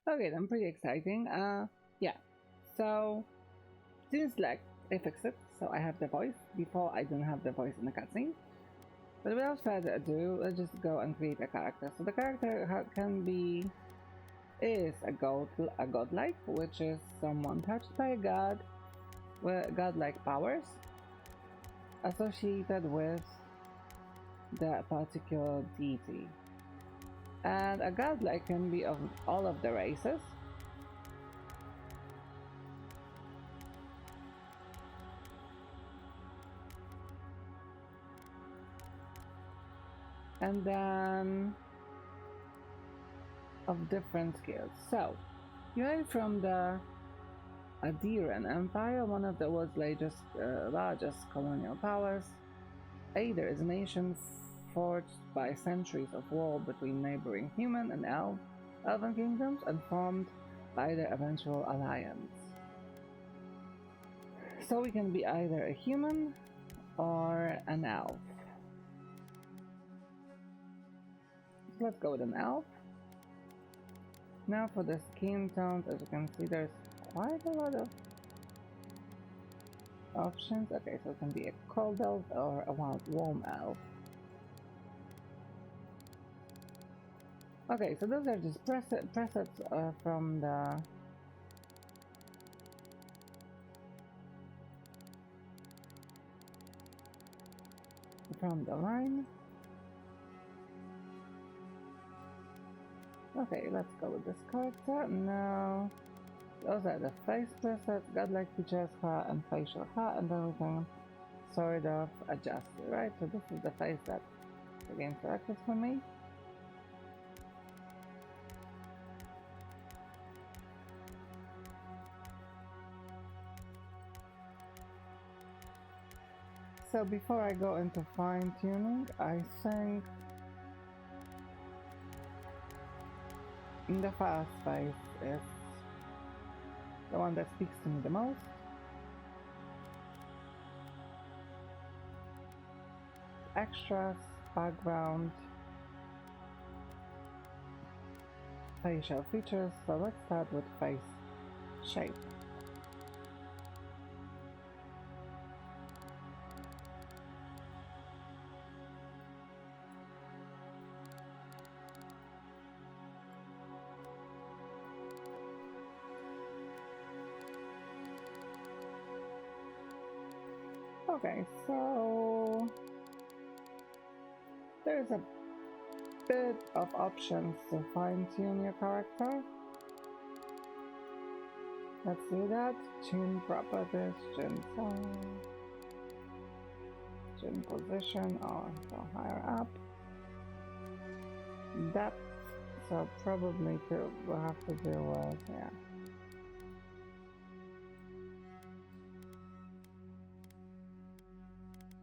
Okay, then pretty exciting. Yeah. So seems like I fixed it. So I have the voice. Before I didn't have the voice in the cutscene. But without further ado, let's just go and create a character. So the character can be is a godlike, which is someone touched by a god with godlike powers associated with the particular deity. And a godlike can be of all of the races. And then of different skills. So, you hail from the Adiran Empire, one of the world's largest colonial powers. Aether is a nation forged by centuries of war between neighboring human and elven kingdoms and formed by their eventual alliance. So we can be either a human or an elf. So let's go with an elf. Now for the skin tones, as you can see, there's quite a lot of options. Okay, so it can be a cold elf or a warm elf. Okay, so those are just presets from the line. Okay, let's go with this character. Now, those are the face presets, godlike features, hair, and facial hair, and then we can sort of adjust it, right? So this is the face that the game selected for me. So before I go into fine tuning, I think the fast face is the one that speaks to me the most. Extras, background, facial features. So let's start with face shape. Okay, so there's a bit of options to fine-tune your character. Let's do that. Tune properties, tune size, tune position, or go higher up. Depth, so probably we'll have to do with, yeah.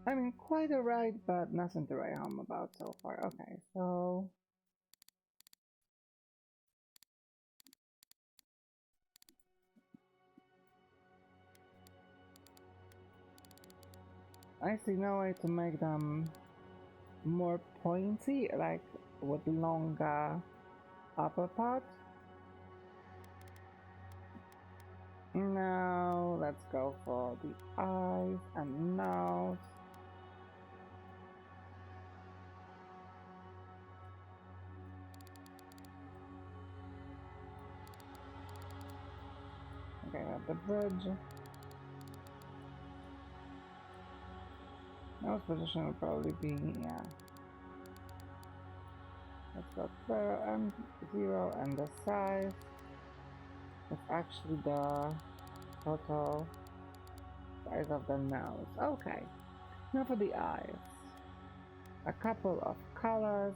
I mean, quite alright, but nothing to write home about so far. Okay, so I see no way to make them more pointy, like with longer upper part. Now let's go for the eyes and nose. Okay, at the bridge. Nose position will probably be, yeah. Let's go 0 and the size. It's actually the total size of the nose. Okay. Now for the eyes. A couple of colors.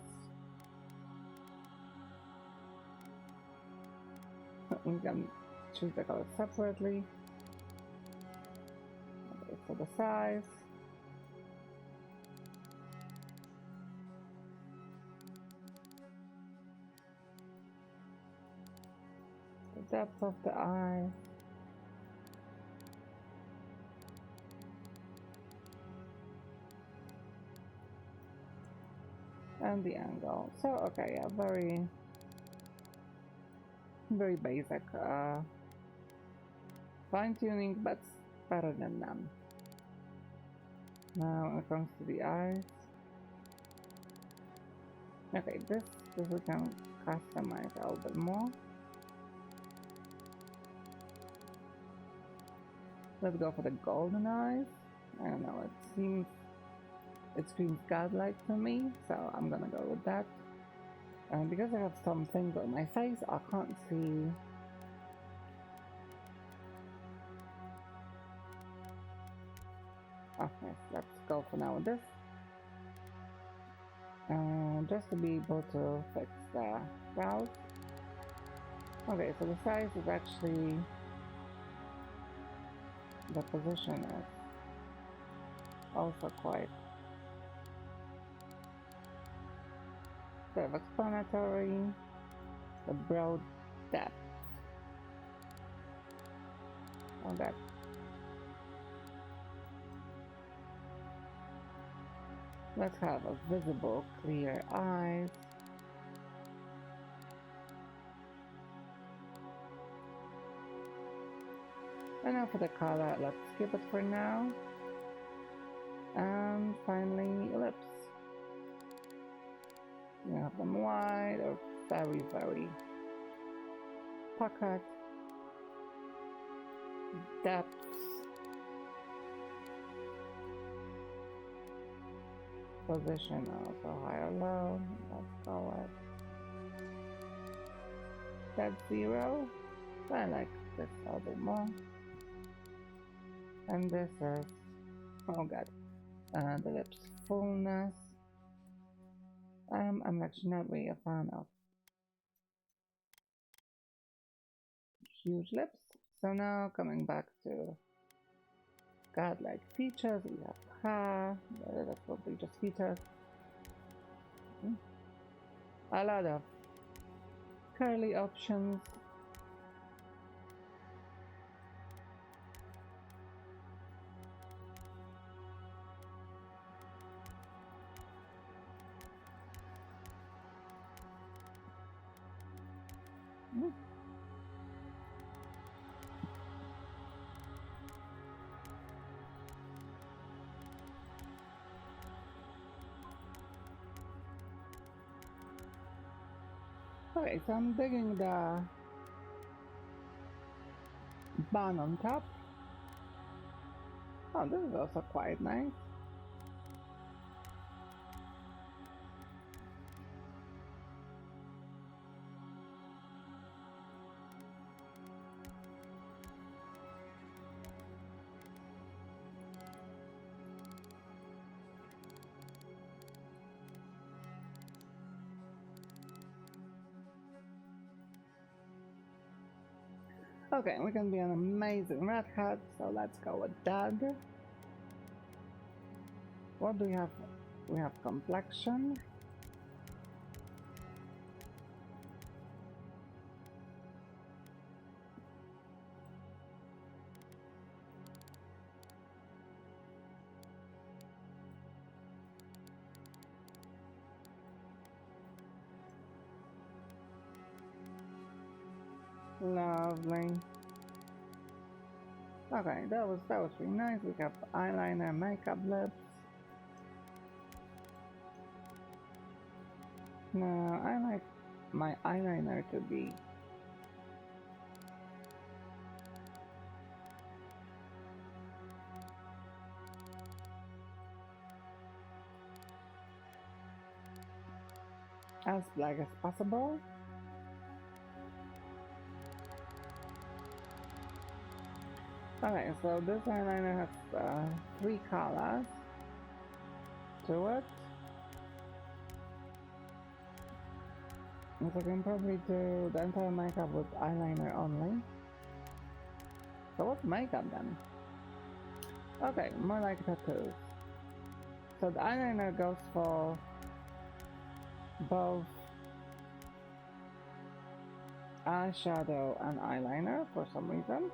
We can choose the colors separately. Okay, for the size. The depth of the eye. And the angle. So, okay, yeah, very very basic fine tuning, but better than none. Now when it comes to the eyes, okay, this we can customize a little bit more. Let's go for the golden eyes. I don't know, it screams godlike to me, so I'm gonna go with that. And because I have some things on my face, I can't see. Okay, let's go for now with this. Just to be able to fix the brows. Okay, so the size is actually the position is also quite self-explanatory. The brow depth. Okay. Let's have a visible, clear eyes. And now for the color, let's skip it for now. And finally, lips. You have them wide or very, very puckered. Depths. Position also high or low. Let's go with that 0. I like this a little bit more. And this is, oh god, the lips fullness. I'm actually not really a fan of huge lips. So now coming back to godlike features, we have hair. That's probably just features. A lot of curly options. Okay, so I'm digging the bun on top. Oh, this is also quite nice. Okay, we can be an amazing red hat, so let's go with that. What do we have? We have complexion. Lovely. Okay, that was really nice. We have eyeliner, makeup, lips. Now I like my eyeliner to be as black as possible. Okay, so this eyeliner has 3 colors to it. So I can probably do the entire makeup with eyeliner only. So what's makeup then? Okay, more like tattoos. So the eyeliner goes for both eyeshadow and eyeliner for some reason.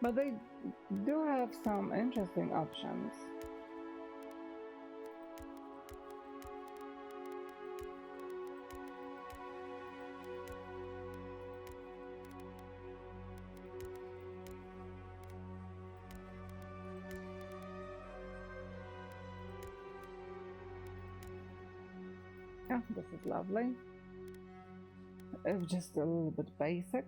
But do have some interesting options. Yeah, this is lovely. It's just a little bit basic.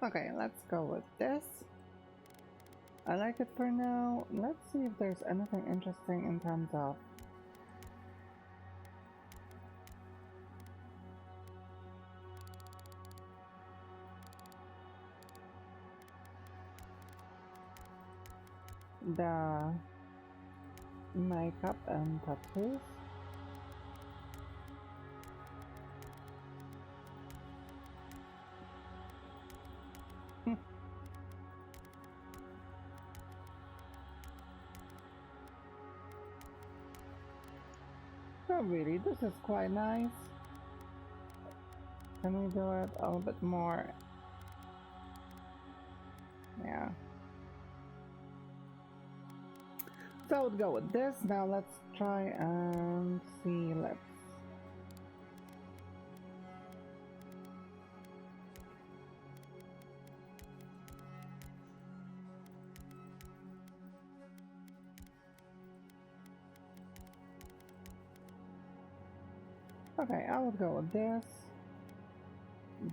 Okay, let's go with this. I like it for now. Let's see if there's anything interesting in terms of the makeup and tattoos. Oh really, this is quite nice. Can we do it a little bit more? Yeah. So I would go with this. Now let's try and see lips. Okay, I would go with this,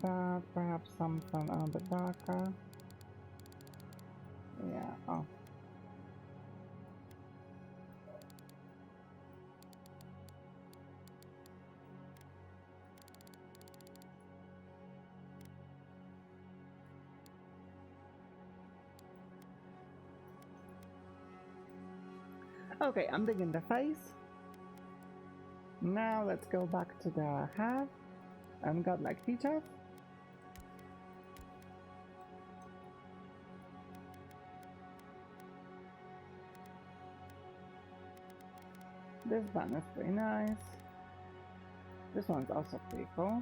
but perhaps something a little bit darker. Yeah, oh. Okay, I'm digging the face. Now let's go back to the head and godlike features. This bun is pretty nice. This one's also pretty cool.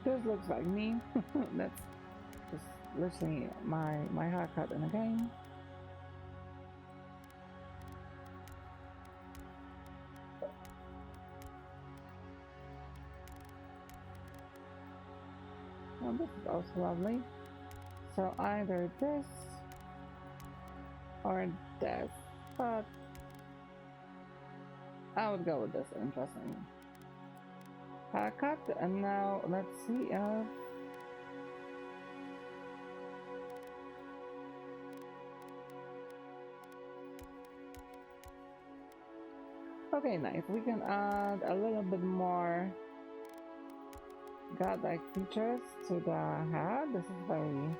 This looks like me. That's just literally my haircut in a game. Oh, this is also lovely. So either this or this, but I would go with this. Interesting haircut. And now let's see if okay, nice. We can add a little bit more godlike features to the hair. This is very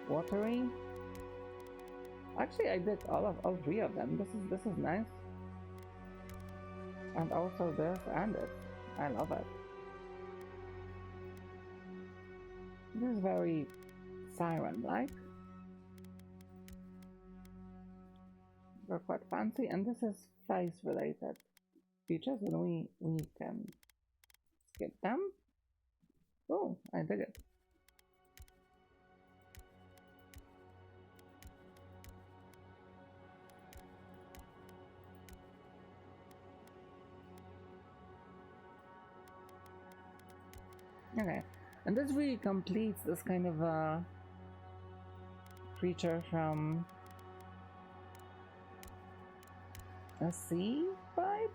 watery. Actually, I did all three of them. This is nice. And also this and this. I love it. This is very siren-like. They're quite fancy, and this is face-related features, and we can skip them. Oh, I did it. Okay, and this really completes this kind of creature from a sea vibe,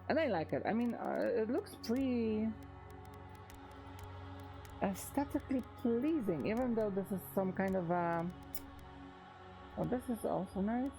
and I like it. I mean, it looks pretty aesthetically pleasing, even though this is some kind of oh, this is also nice.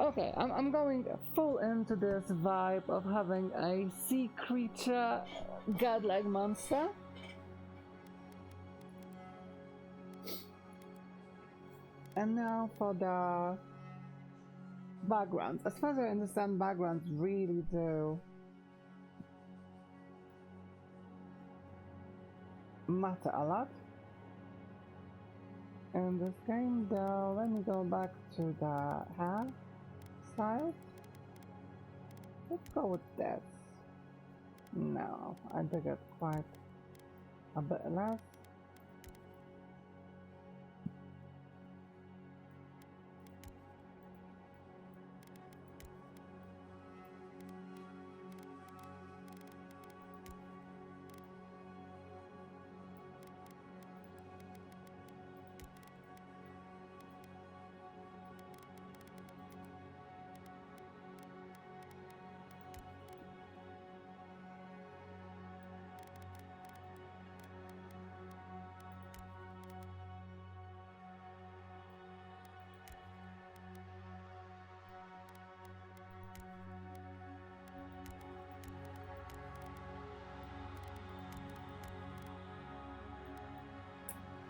Okay, I'm going full into this vibe of having a sea creature, godlike monster. And now for the backgrounds. As far as I understand, backgrounds really do matter a lot. In this game, though, let me go back to the hair style. Let's go with this. No, I dig it quite a bit less.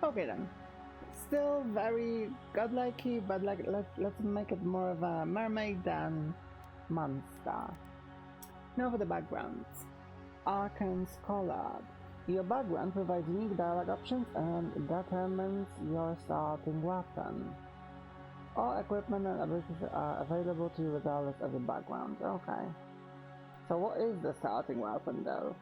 Okay then. Still very godlikey, but like let's make it more of a mermaid than monster. Now for the backgrounds. Arcane Scholar. Your background provides unique dialogue options and determines your starting weapon. All equipment and abilities are available to you regardless of your background. Okay. So what is the starting weapon though?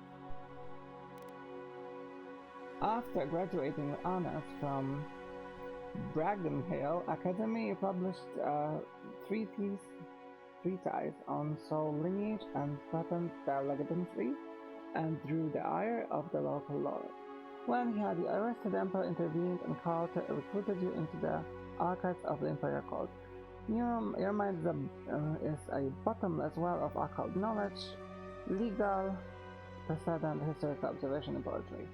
After graduating with honors from Bragdon Hill Academy, you published a treatise on soul lineage and threatened their legitimacy and drew the ire of the local lord. When he had you arrested, the Emperor intervened and recruited you into the archives of the Imperial Court. Your mind is a bottomless well of occult knowledge, legal precedent, historical observation, and poetry.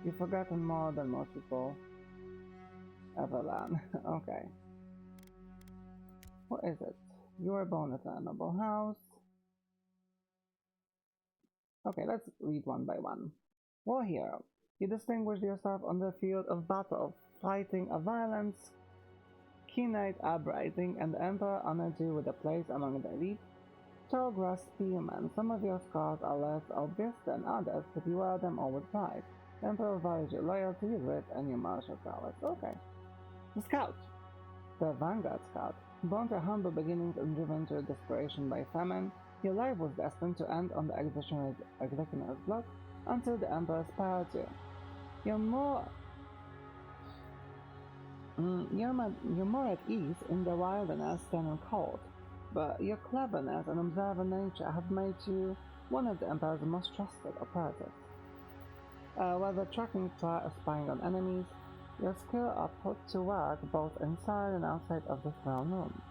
You've forgotten more than most people ever learn. Okay. What is it? You were born at a noble house. Okay, let's read one by one. War hero. You distinguished yourself on the field of battle, fighting a violence, keen-eyed uprising, and the Emperor honored you with a place among the elite. Tall grass spearmen. Some of your scars are less obvious than others, but you wear them all with pride. The Emperor values your loyalty, wit, and your martial prowess. Okay. The Scout. The Vanguard Scout. Born to humble beginnings and driven to desperation by famine, your life was destined to end on the executioner's block until the Emperor spared you. You're more at ease in the wilderness than in cold, but your cleverness and observant nature have made you one of the Emperor's most trusted operatives. Whether tracking, spying on enemies, your skills are put to work both inside and outside of the throne room.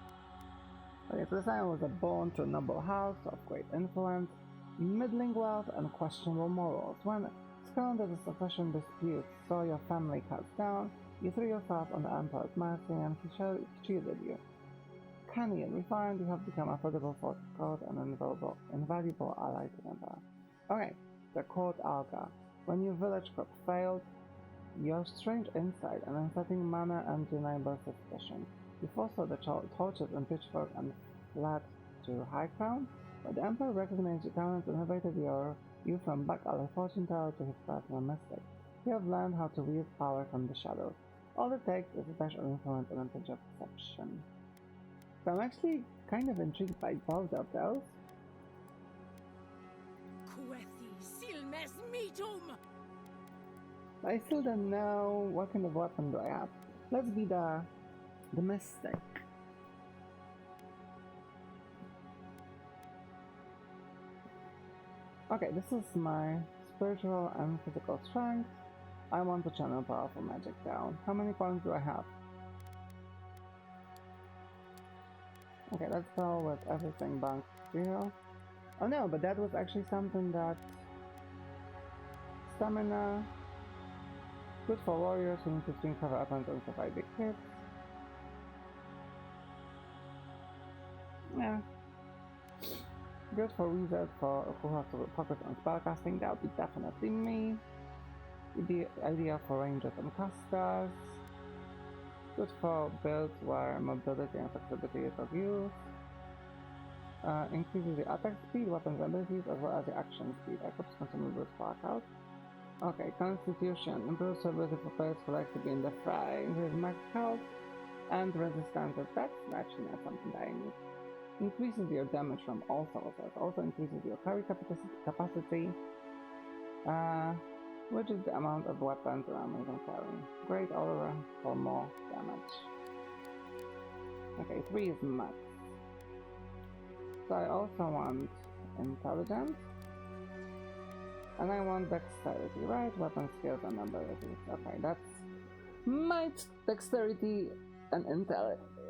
Okay, so Simon was born to a noble house of great influence, middling wealth, and questionable morals. When scorned at the sufficient disputes saw your family cut down, you threw yourself on the Emperor's mercy and he shielded you. Canny and refined, you have become a formidable force of court and an invaluable ally to the Emperor. Okay, the Court Alga. When your village crop failed, your strange insight and unsettling manner undeniable suspicion. You foresaw the torches and pitchfork and fled to High Crown, but the Emperor recognized your talents and elevated you from back alley fortune teller to his personal mystic. You have learned how to wield power from the shadows. All it takes is a special influence and a pinch of perception. So I'm actually kind of intrigued by both of those. But I still don't know what kind of weapon do I have. Let's be the mystic. Okay, this is my spiritual and physical strength. I want to channel powerful magic down. How many points do I have? Okay, let's go with everything back to 0. Oh no, but that was actually something that... Stamina... Good for warriors who need to swing cover up and survive big hits. Yeah. Good for wizards who have to focus on spellcasting, that would be definitely me. Idea for rangers and casters. Good for builds where mobility and flexibility is of use. Increases the attack speed, weapons abilities, as well as the action speed. Equips consumables spark out. Okay, Constitution. Improves ability for players who like to be in the fray. Increases max health and resistance attacks. Actually, that's something that I need. Increases your damage from all sources. Also increases your carry capacity. Which is the amount of weapons and armor you can carry. Great aura for more damage. Okay, 3 is max. So I also want intelligence. And I want dexterity, right? Weapon skills and abilities. Okay, that's might, dexterity, and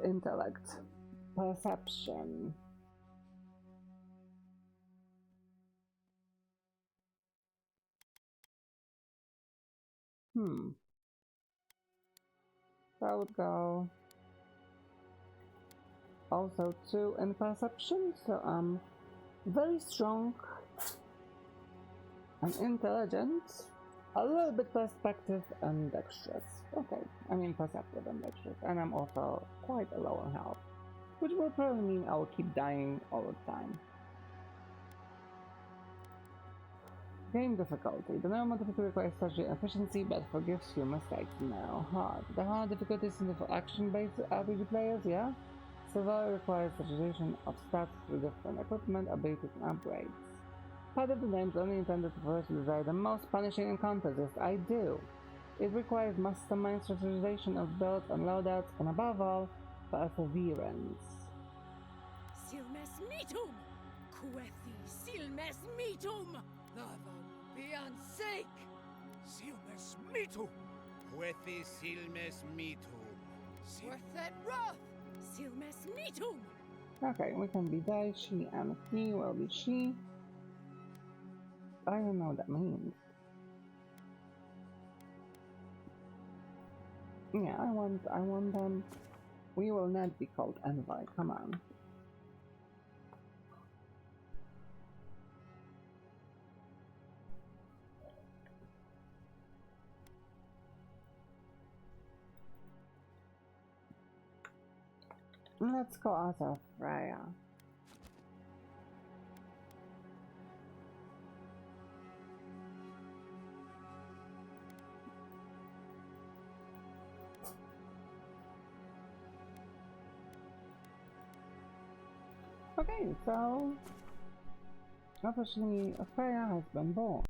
intellect. Perception. So I would go also 2 in perception, so I'm very strong and intelligent, a little bit perspective and dexterous. Okay, I mean perceptive and dexterous, and I'm also quite low on health, which will probably mean I will keep dying all the time. Game difficulty. The normal difficulty requires strategy and efficiency, but forgives few mistakes. Now, hard. The hard difficulty is for action-based RPG players, yeah? Survival requires saturation of stats through different equipment, abilities, and upgrades. Part of the name is only intended to first desire the most punishing encounters, yes, I do. It requires mastermind strategization of builds and loadouts, and above all, perseverance. Silmes mitum! Quethi silmes mitum! Avan sake! Silmes mitum! Quethi silmes mitum! Worth that wrath! Silmes mitum! Okay, we can be they, she, and he will be she. I don't know what that means. Yeah, I want them. We will not be called envoy, come on. Let's go out of Freya. Okay, so officially Freya has been born.